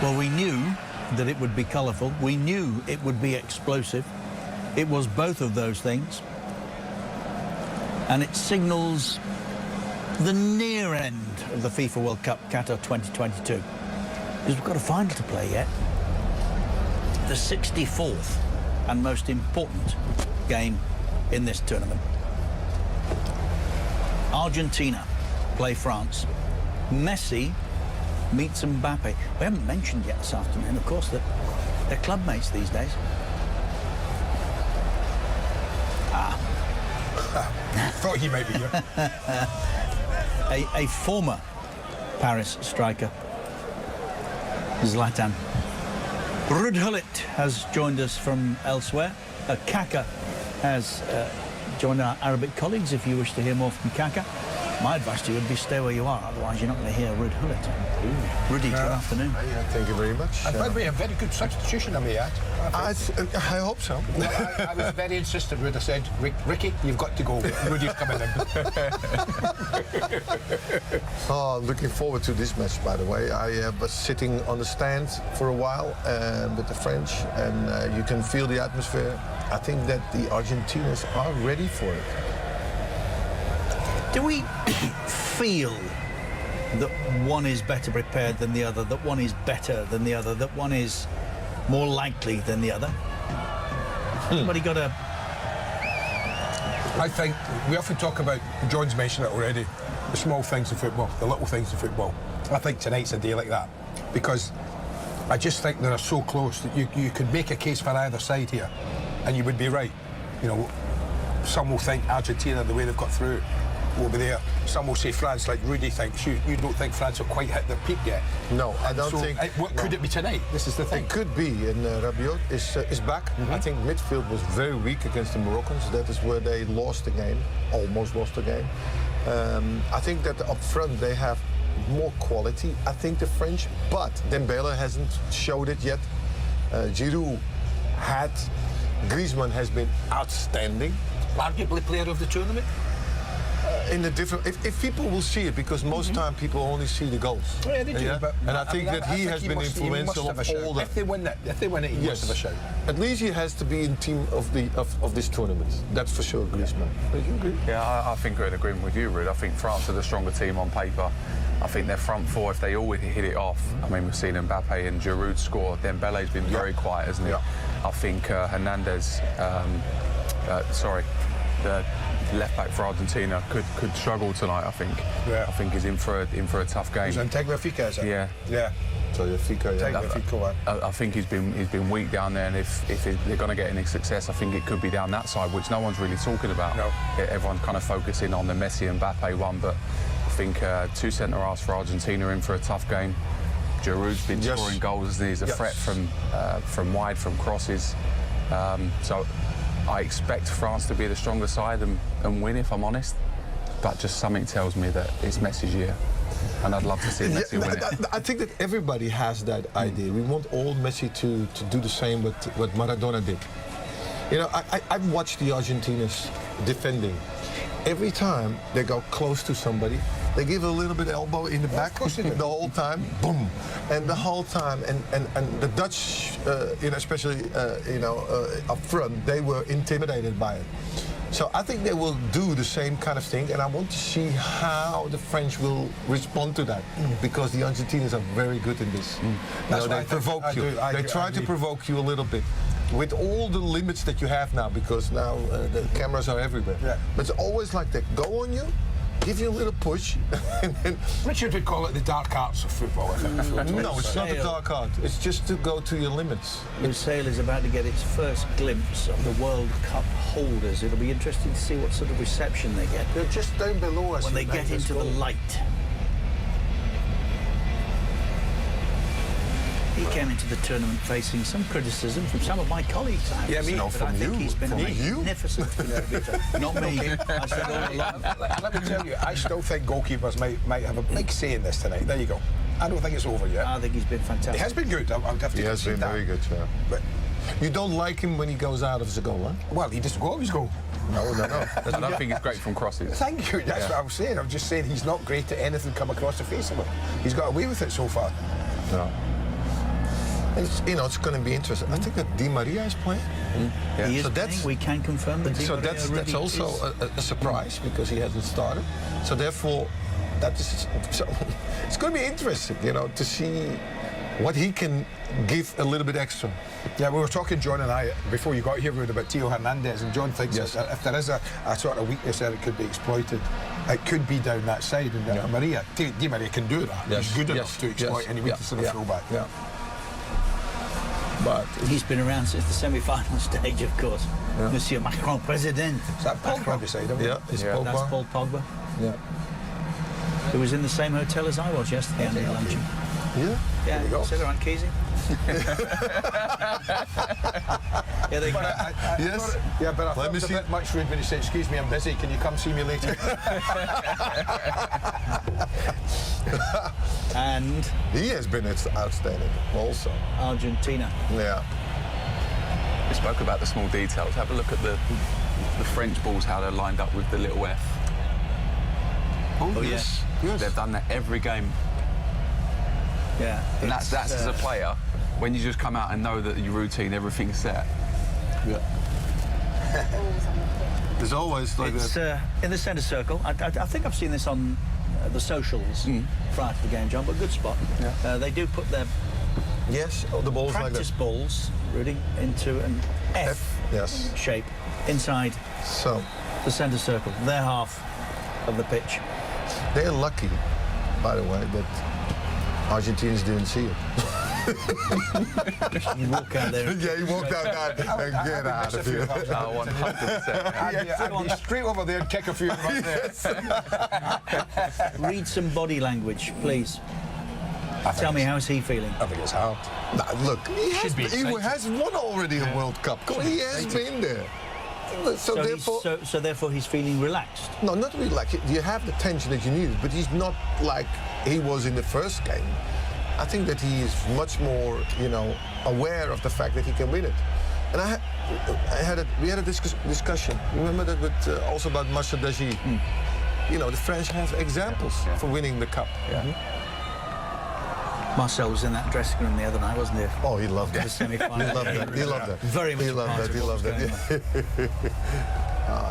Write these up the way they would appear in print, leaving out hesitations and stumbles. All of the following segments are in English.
Well, we knew that it would be colourful. We knew it would be explosive. It was both of those things. And it signals the near end of the FIFA World Cup Qatar 2022. Because we've got a final to play yet. The 64th and most important game in this tournament. Argentina play France. Messi meets Mbappe. We haven't mentioned yet this afternoon, of course, that they're club mates these days. Thought he might be here. A former Paris striker, Zlatan. Rudhulit has joined us from elsewhere. Kaka has joined our Arabic colleagues. If you wish to hear more from Kaka, my advice to you would be stay where you are, otherwise you're not going to hear Rudhulit. Rudy, good afternoon. Thank you very much. And by the way, a very good substitution, I may add. I hope so. Well, I was very insistent when I said, Ricky, you've got to go. Rudy's coming in. Oh, looking forward to this match, by the way. I was sitting on the stand for a while with the French, and you can feel the atmosphere. I think that the Argentinians are ready for it. Do we feel that one is better prepared than the other, that one is better than the other, that one is more likely than the other? Anybody got a... I think we often talk about, John's mentioned it already, the small things in football, the little things in football. I think tonight's a day like that, because I just think they're so close that you could make a case for either side here, and you would be right. You know, some will think Argentina, the way they've got through, will be there. Some will say France, like Rudy thinks. You don't think France have quite hit their peak yet? No, I don't think... What could it be tonight? This is the thing. It could be, and Rabiot is back. I think midfield was very weak against the Moroccans. That is where they lost the game, almost lost the game. I think that up front they have more quality, I think, the French, but Dembele hasn't showed it yet. Giroud had. Griezmann has been outstanding. Arguably player of the tournament? In the different, if people will see it, because most time people only see the goals. Yeah, they do. But and I think that he has been influential of all that. If they win it, he must have a shout. At least he has to be in team of this tournament. That's for sure, Griezmann. Do you agree? Yeah, I think we're in agreement with you, Ruud. I think France are the stronger team on paper. I think their front four, if they all hit it off, I mean, we've seen Mbappe and Giroud score. Dembele's been very quiet, hasn't he? Yeah. I think Hernandez, the left back for Argentina could struggle tonight. I think. Yeah. I think he's in for a tough game. He's on Tagliafico, is it? Yeah. Yeah. So Fico, I think he's been weak down there, and if they're going to get any success, I think it could be down that side, which no one's really talking about. No. Everyone's kind of focusing on the Messi and Mbappe one, but I think two centre-halves for Argentina in for a tough game. Giroud's been scoring goals, and he's a threat from wide, from crosses. So I expect France to be the stronger side and win, if I'm honest. But just something tells me that it's Messi's year, and I'd love to see Messi win it. I think that everybody has that idea. We want all Messi to do the same what Maradona did. You know, I've watched the Argentinians defending. Every time they go close to somebody, they give a little bit of elbow in the back the whole time, boom, and the whole time, and the Dutch, especially up front, they were intimidated by it. So I think they will do the same kind of thing, and I want to see how the French will respond to that, because the Argentinians are very good in this. They provoke you. They try to provoke you a little bit. With all the limits that you have now, because now the cameras are everywhere. Yeah. But it's always like they go on you, give you a little push, and then... Richard would call it the dark arts of football, I think. No, it's not the dark art. It's just to go to your limits. Lusail is about to get its first glimpse of the World Cup holders. It'll be interesting to see what sort of reception they get. They're just down below us when they get into the light. He came into the tournament facing some criticism from some of my colleagues. Yeah, me. But I think he's been a magnificent contributor. Not me. I said all along. Let me tell you, I still think goalkeepers might have a big say in this tonight. There you go. I don't think it's over yet. I think he's been fantastic. He has been good. I'll have to He has been very good, yeah. But you don't like him when he goes out of the goal, huh? Well, he doesn't always go. No. I don't think he's great from crosses. Thank you. That's what I'm saying. I'm just saying he's not great at anything come across the face of him. He's got away with it so far. No. And it's going to be interesting. I think that Di Maria is playing. Yeah. He is So playing. that's- We can confirm that. Di So Maria that's really also is- a surprise because he hasn't started. So therefore, so it's going to be interesting, to see what he can give a little bit extra. Yeah, we were talking, John and I, before you got here, Ruud, about Theo Hernandez, and John thinks that if there is a sort of weakness there, it could be exploited. It could be down that side, and Di Maria can do that. Yes, He's good enough yes, to exploit yes, any weakness in the fullback. Yeah. But He's been around since the semi-final stage, of course. Monsieur Macron, President. Is that Pogba beside him? yeah, it's Yeah. Pogba. That's Paul Pogba, Yeah. who was in the same hotel as I was yesterday on the luncheon. Yeah. Yeah, you go. sit around Keezy. Yeah, they Yes. Yeah, but I Let thought me it was see. a bit much rude when he said, "Excuse me, I'm busy. Can you come see me later?" and He has been outstanding also. Argentina. Yeah. We spoke about the small details. Have a look at the French balls, how they're lined up with the little F. Oh, yes. They've done that every game. Yeah. And that's it's, as a player, when you just come out and know that your routine, everything's set. Yeah. There's always like It's that. in the centre circle. I think I've seen this on the socials prior to the game, John, but good spot. Yeah. They do put their Yes, the balls like practice that. balls, Rudy, into an F Yes. shape inside So the centre circle, their half of the pitch. they're lucky, by the way, that Argentinians didn't see it. You walk out there. Yeah, he walked out there and get out of here. 100%. I'd be straight over there and kick a few of them up there. Read some body language, please. Tell me, how's he feeling? I think it's hard. Nah, look, he Should be excited. has won already a World Cup. He has been there. So therefore, So therefore he's feeling relaxed. no, not really like you have the tension that you need, but he's not like he was in the first game. I think that he is much more, aware of the fact that he can win it. And we had a discussion. Remember that with also about Marcel Degy. The French have examples for winning the cup. Marcel was in that dressing room the other night, wasn't he? Oh, he loved The it. semi-final. He loved that. He loved that. Very much He loved part that. of He what loved was that. going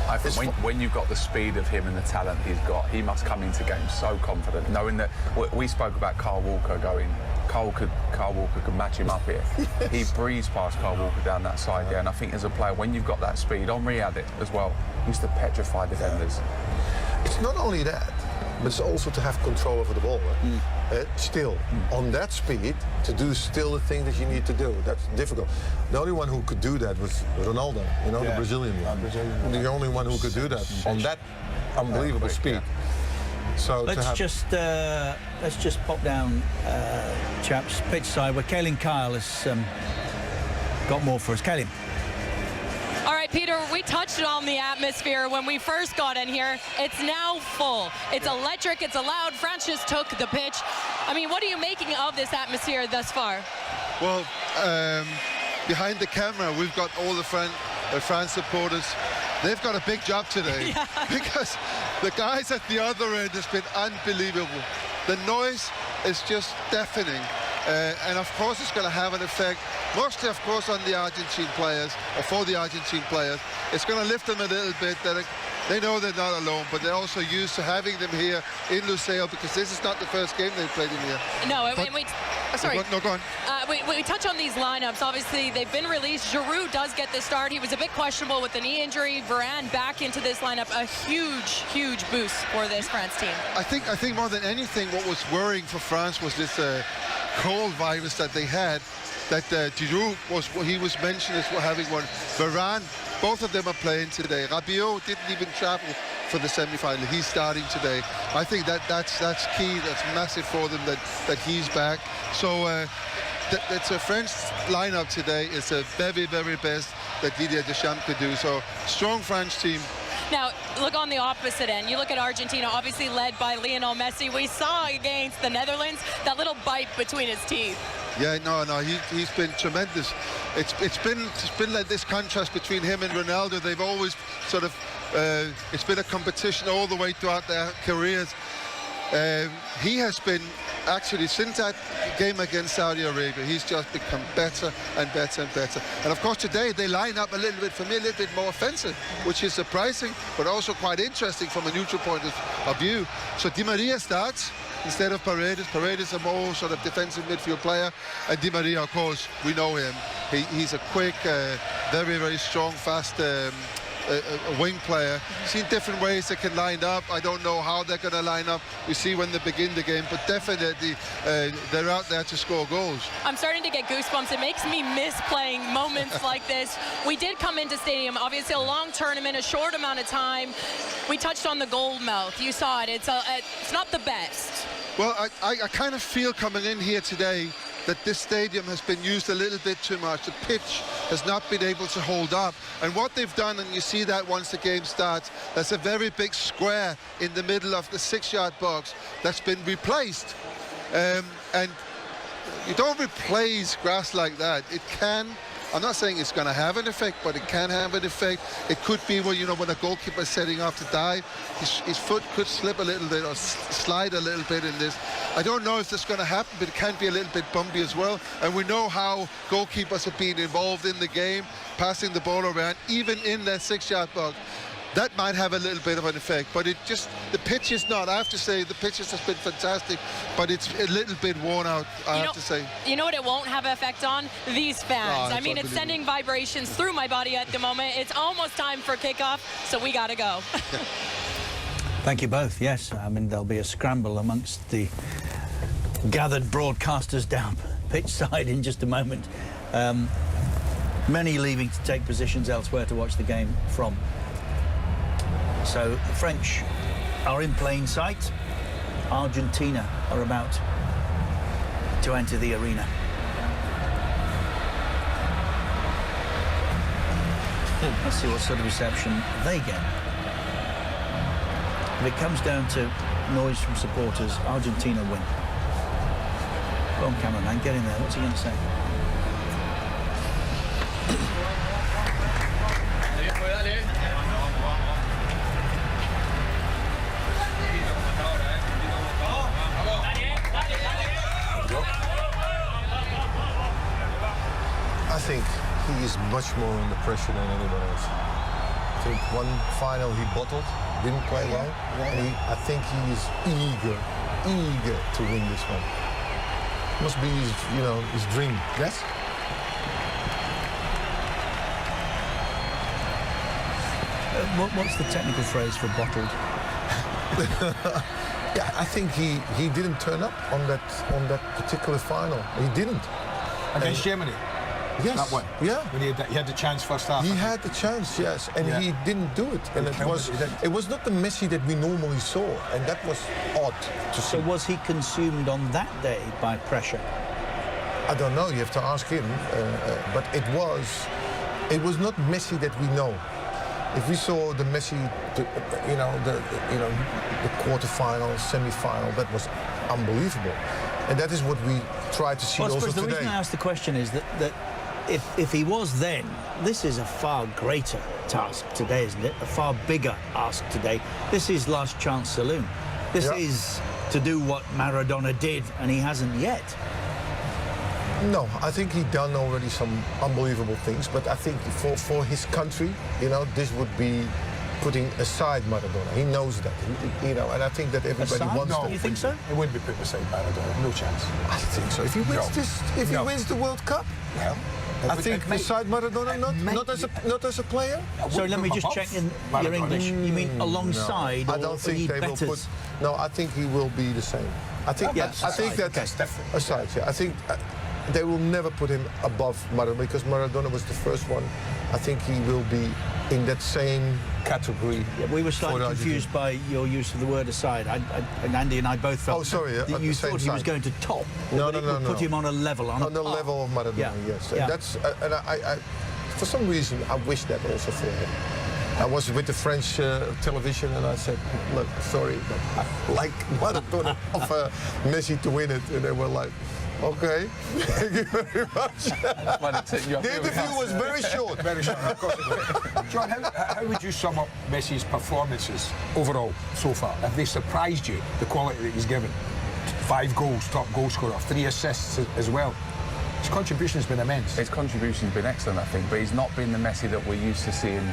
I think when you've got the speed of him and the talent he's got, he must come into games so confident, knowing that we spoke about Carl Walker going. Carl Walker could match him up here. He breezed past Carl Walker down that side there, and I think as a player, when you've got that speed, Henry had it as well. He used to petrify defenders. It's not only that, but it's also to have control over the ball. Still, on that speed, to do still the thing that you need to do. That's difficult. The only one who could do that was Ronaldo, the Brazilian one. The only one who could do that on that unbelievable speed. So Let's just pop down, chaps, pitch side where Kaelin Kyle has got more for us. Kaelin. All right, Peter, we touched on the atmosphere when we first got in here. It's now full. It's electric. It's loud. France just took the pitch. I mean, what are you making of this atmosphere thus far? Well, behind the camera, we've got all the France supporters. They've got a big job today because the guys at the other end has been unbelievable. The noise is just deafening. And of course it's going to have an effect, mostly of course on the Argentine players, or for the Argentine players. It's going to lift them a little bit, that they know they're not alone, but they're also used to having them here in Luceo, because this is not the first game they've played in here. No, and sorry. No, go on. We touch on these lineups. Obviously, they've been released. Giroud does get the start. He was a bit questionable with the knee injury. Varane back into this lineup. A huge, huge boost for this France team. I think more than anything, what was worrying for France was this cold virus that they had. That Giroud was mentioned as having one. Varane, both of them are playing today. Rabiot didn't even travel for the semi-final. He's starting today. I think that's key. That's massive for them that he's back. So it's a French lineup today. It's a very, very best that Didier Deschamps could do. So strong French team. Now, look on the opposite end. You look at Argentina, obviously led by Lionel Messi. We saw against the Netherlands that little bite between his teeth. Yeah, no, he's been tremendous. It's been like this contrast between him and Ronaldo. They've always sort of it's been a competition all the way throughout their careers. He has been actually, since that game against Saudi Arabia, he's just become better and better and better. And of course today they line up a little bit, for me, a little bit more offensive, which is surprising, but also quite interesting from a neutral point of view. So Di Maria starts instead of Paredes. Paredes is a more sort of defensive midfield player, and Di Maria, of course, we know him. He's a quick, very, very strong, fast a wing player. Seen different ways they can line up. I don't know how they're going to line up. We see when they begin the game, but definitely they're out there to score goals. I'm starting to get goosebumps. It makes me miss playing moments like this. We did come into stadium, obviously a long tournament, a short amount of time. We touched on the goal mouth. You saw it. It's not the best. Well, I kind of feel coming in here today that this stadium has been used a little bit too much. The pitch has not been able to hold up. And what they've done, and you see that once the game starts, there's a very big square in the middle of the 6-yard box that's been replaced. And you don't replace grass like that. It can, I'm not saying it's going to have an effect, but it can have an effect. It could be when, when a goalkeeper is setting off to dive, his foot could slip a little bit or slide a little bit in this. I don't know if that's going to happen, but it can be a little bit bumpy as well. And we know how goalkeepers have been involved in the game, passing the ball around, even in their 6-yard box. That might have a little bit of an effect, but the pitch is not. I have to say, the pitch has been fantastic, but it's a little bit worn out, I have to say. You know what it won't have an effect on? These fans. I mean, it's sending vibrations through my body at the moment. It's almost time for kickoff, so we got to go. Thank you both, yes. I mean, there'll be a scramble amongst the gathered broadcasters down pitch side in just a moment. Many leaving to take positions elsewhere to watch the game from. So the French are in plain sight. Argentina are about to enter the arena. Let's see what sort of reception they get. If it comes down to noise from supporters, Argentina win. Go on, cameraman, get in there. What's he going to say? I think he is much more under pressure than anyone else. I think one final he bottled, didn't play well, and I think he is eager to win this one. Must be his, his dream. Yes. What's the technical phrase for bottled? Yeah, I think he didn't turn up on that particular final. He didn't. Against Germany? Yes. That way? Yeah. When he had the chance first half? He had the chance, yes, and he didn't do it. And it was not the Messi that we normally saw, and that was odd to see. So was he consumed on that day by pressure? I don't know. You have to ask him. But it was not Messi that we know. If we saw the Messi, the quarterfinal, semi-final, that was unbelievable, and that is what we try to see also today. The reason I ask the question is that if he was then, this is a far greater task today, isn't it? A far bigger ask today. This is last chance saloon. This is to do what Maradona did, and he hasn't yet. No, I think he done already some unbelievable things, but I think for his country, this would be putting aside Maradona. He knows that, and I think that everybody wants that. You think so? It wouldn't be put aside Maradona. No chance. I think so. If he wins he wins the World Cup, I think beside Maradona, not as a player. So let me just check in your English. You mean alongside? No, I don't think they will put. No, I think he will be the same. I think. I think that's different. Aside, I think. They will never put him above Maradona because Maradona was the first one. I think he will be in that same category. Yeah, we were slightly confused by your use of the word aside. And Andy and I both felt that you thought he was going to top. No. Put him on a level. On the level of Maradona, yes. And that's, and I, for some reason, I wish that also for him. I was with the French television and I said, look, sorry, but I like Maradona of Messi to win it. And they were like, Okay. Thank you very much. The interview was very short. Very short, of course it was. John, how would you sum up Messi's performances overall so far? Have they surprised you, the quality that he's given? 5 goals, top goal scorer, 3 assists as well. His contribution has been immense. His contribution has been excellent, I think, but he's not been the Messi that we're used to seeing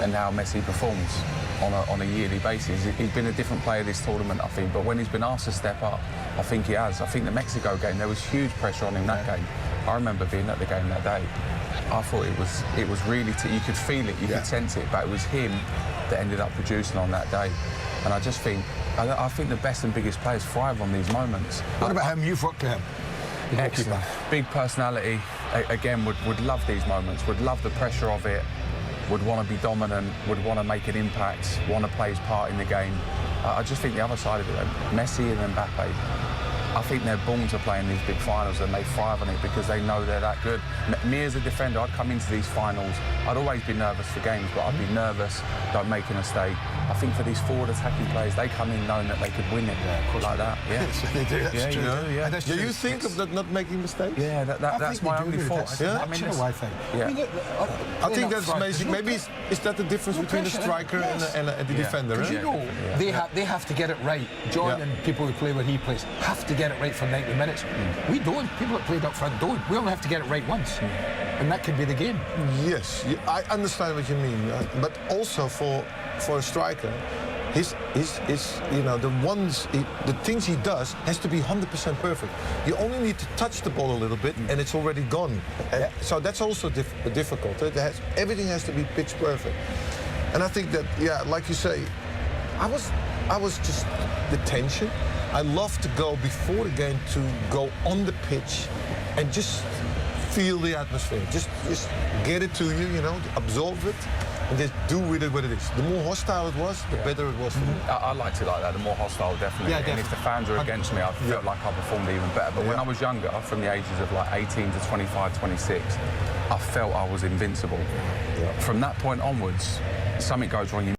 and how Messi performs on a yearly basis. He's been a different player this tournament, I think, but when he's been asked to step up, I think he has. I think the Mexico game, there was huge pressure on him that game. I remember being at the game that day. I thought it was really, you could feel it, you could sense it, but it was him that ended up producing on that day. And I just think, I think the best and biggest players thrive on these moments. What about him? You've worked with him. Excellent. Big personality. Again, would love these moments, would love the pressure of it, would want to be dominant, would want to make an impact, want to play his part in the game. I just think the other side of it, Messi and Mbappe, I think they're born to play in these big finals and they thrive on it because they know they're that good. Me as a defender, I'd come into these finals, I'd always be nervous for games, but I'd be nervous, don't make a mistake. I think for these forward attacking players, they come in knowing that they could win it like that. Yeah, they do. That's true. Do you think of not making mistakes? Yeah, that's my only fault. Yeah? I mean, I think. Yeah. I think that's amazing. Maybe is that the difference between the striker and the defender? Because you know, they have to get it right. John and people who play where he plays have to get it right for 90 minutes. We don't. People that played up front don't. We only have to get it right once. And that could be the game. Yes, I understand what you mean. But also for a striker, his you know, the things he does has to be 100% perfect. You only need to touch the ball a little bit and it's already gone. So that's also difficult. Everything has to be pitch perfect. And I think that, like you say, I was just the tension. I love to go before the game to go on the pitch and just feel the atmosphere. Just get it to you, you know, absorb it. And just do with it what it is. The more hostile it was, the better it was for me. I liked it like that, the more hostile, definitely. And if the fans were against me, I felt like I performed even better. But when I was younger, from the ages of like 18 to 25, 26, I felt I was invincible. From that point onwards, something goes wrong.